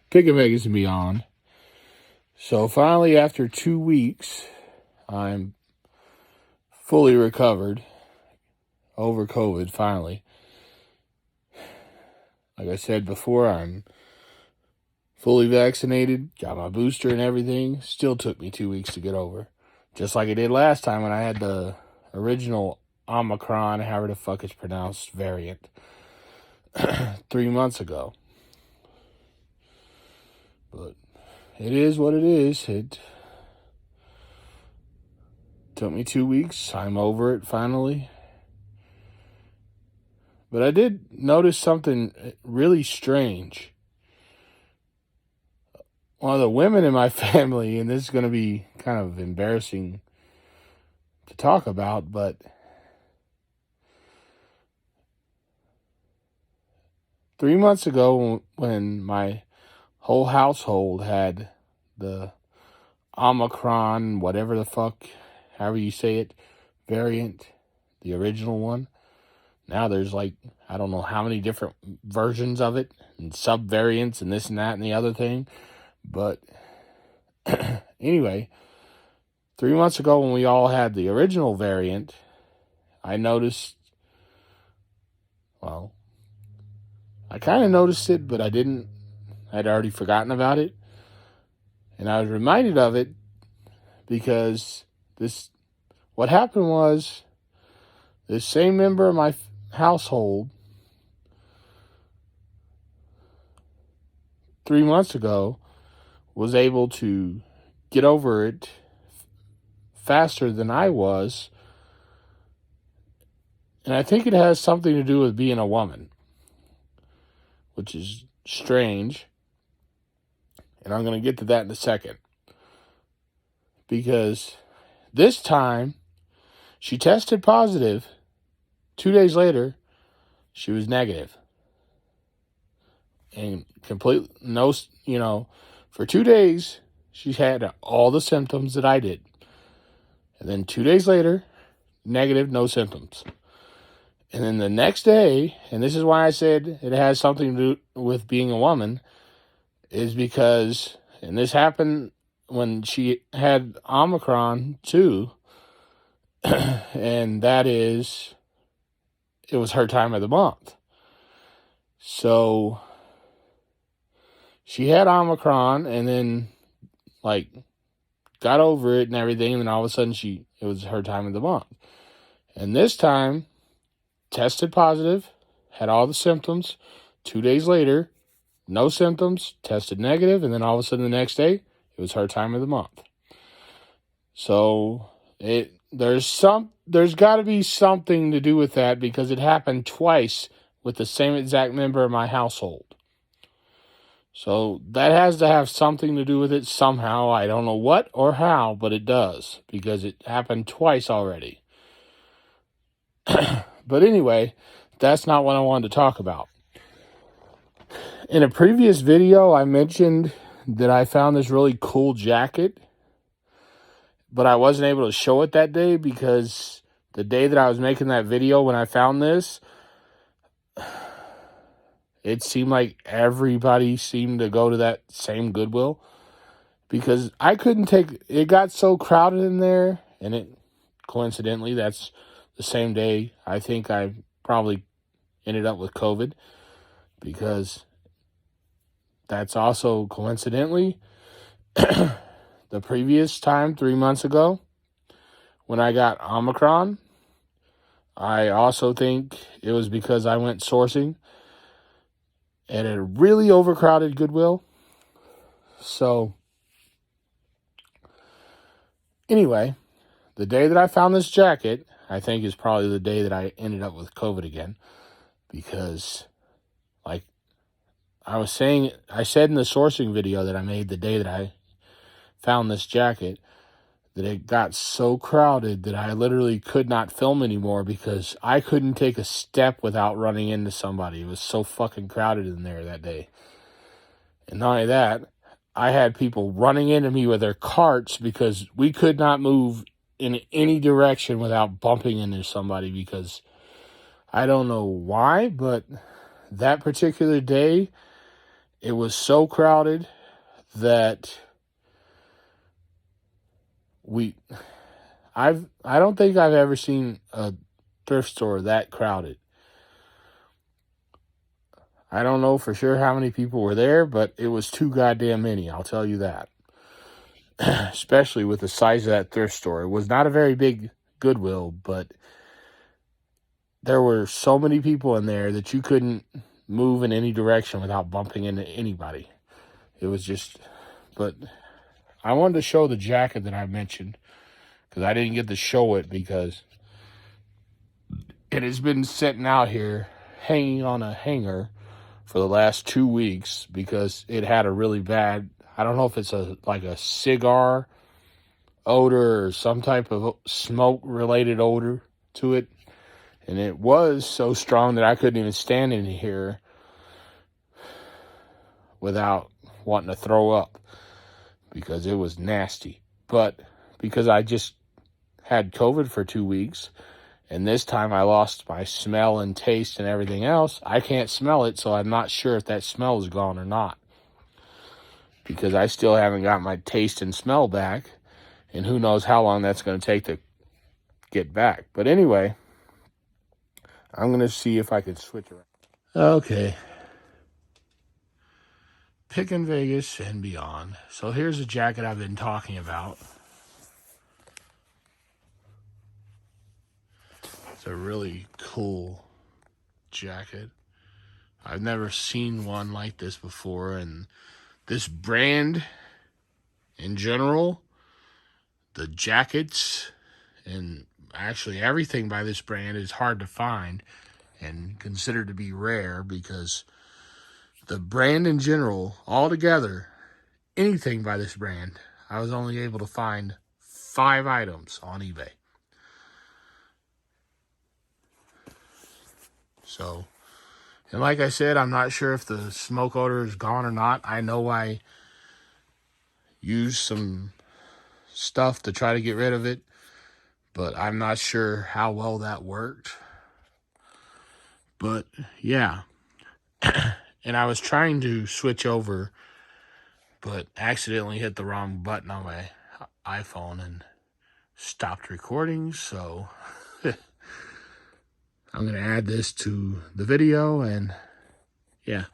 Pick and Vegas and Beyond. So finally, after 2 weeks, I'm fully recovered over COVID, finally. Like I said before, I'm fully vaccinated, got my booster and everything. Still took me 2 weeks to get over. Just like it did last time when I had the original Omicron, however the fuck it's pronounced, variant 3 months ago. But it is what it is. It took me 2 weeks. I'm over it finally. But I did notice something really strange. One of the women in my family, and this is going to be kind of embarrassing to talk about, but three months ago when my whole household had the Omicron, whatever the fuck, however you say it, variant, the original one. Now there's like, I don't know how many different versions of it and sub-variants and this and that and the other thing. But anyway, 3 months ago when we all had the original variant, I noticed, well, I kind of noticed it, but I didn't. I'd already forgotten about it. And I was reminded of it because what happened was this same member of my household 3 months ago was able to get over it faster than I was. And I think it has something to do with being a woman, which is strange. And I'm going to get to that in a second. Because this time, she tested positive. 2 days later, she was negative. And for 2 days, she had all the symptoms that I did. And then 2 days later, negative, no symptoms. And then the next day, and this is why I said it has something to do with being a woman, is because, and this happened when she had Omicron too, and that is, it was her time of the month. So she had Omicron and then got over it and everything, and then all of a sudden it was her time of the month. And this time, tested positive, had all the symptoms. 2 days later, no symptoms, tested negative, and then all of a sudden the next day, it was her time of the month. So there's got to be something to do with that because it happened twice with the same exact member of my household. So that has to have something to do with it somehow. I don't know what or how, but it does because it happened twice already. But anyway, that's not what I wanted to talk about. In a previous video, I mentioned that I found this really cool jacket, but I wasn't able to show it that day because the day that I was making that video when I found this, it seemed like everybody seemed to go to that same Goodwill because I couldn't it got so crowded in there, and coincidentally, that's the same day I think I probably ended up with COVID because that's also coincidentally the previous time 3 months ago when I got Omicron. I also think it was because I went sourcing at a really overcrowded Goodwill. So anyway, the day that I found this jacket, I think is probably the day that I ended up with COVID again because I said in the sourcing video that I made the day that I found this jacket that it got so crowded that I literally could not film anymore because I couldn't take a step without running into somebody. It was so fucking crowded in there that day. And not only that, I had people running into me with their carts because we could not move in any direction without bumping into somebody because I don't know why, but that particular day, it was so crowded that I don't think I've ever seen a thrift store that crowded. I don't know for sure how many people were there, but it was too goddamn many, I'll tell you that. Especially with the size of that thrift store. It was not a very big Goodwill, but there were so many people in there that you couldn't move in any direction without bumping into anybody. It was just, but I wanted to show the jacket that I mentioned because I didn't get to show it because it has been sitting out here hanging on a hanger for the last 2 weeks because it had a really bad, I don't know if it's like a cigar odor or some type of smoke related odor to it. And it was so strong that I couldn't even stand in here without wanting to throw up because it was nasty. But because I just had COVID for 2 weeks, and this time I lost my smell and taste and everything else, I can't smell it, so I'm not sure if that smell is gone or not. Because I still haven't got my taste and smell back, and who knows how long that's going to take to get back. But anyway, I'm going to see if I can switch around. Okay. Picking Vegas and beyond. So here's a jacket I've been talking about. It's a really cool jacket. I've never seen one like this before, and this brand in general, the jackets and actually everything by this brand is hard to find and considered to be rare because the brand in general, altogether, anything by this brand, I was only able to find 5 items on eBay. So, and like I said, I'm not sure if the smoke odor is gone or not. I know I used some stuff to try to get rid of it, but I'm not sure how well that worked. But yeah, and I was trying to switch over, but accidentally hit the wrong button on my iPhone and stopped recording. So I'm going to add this to the video, and yeah.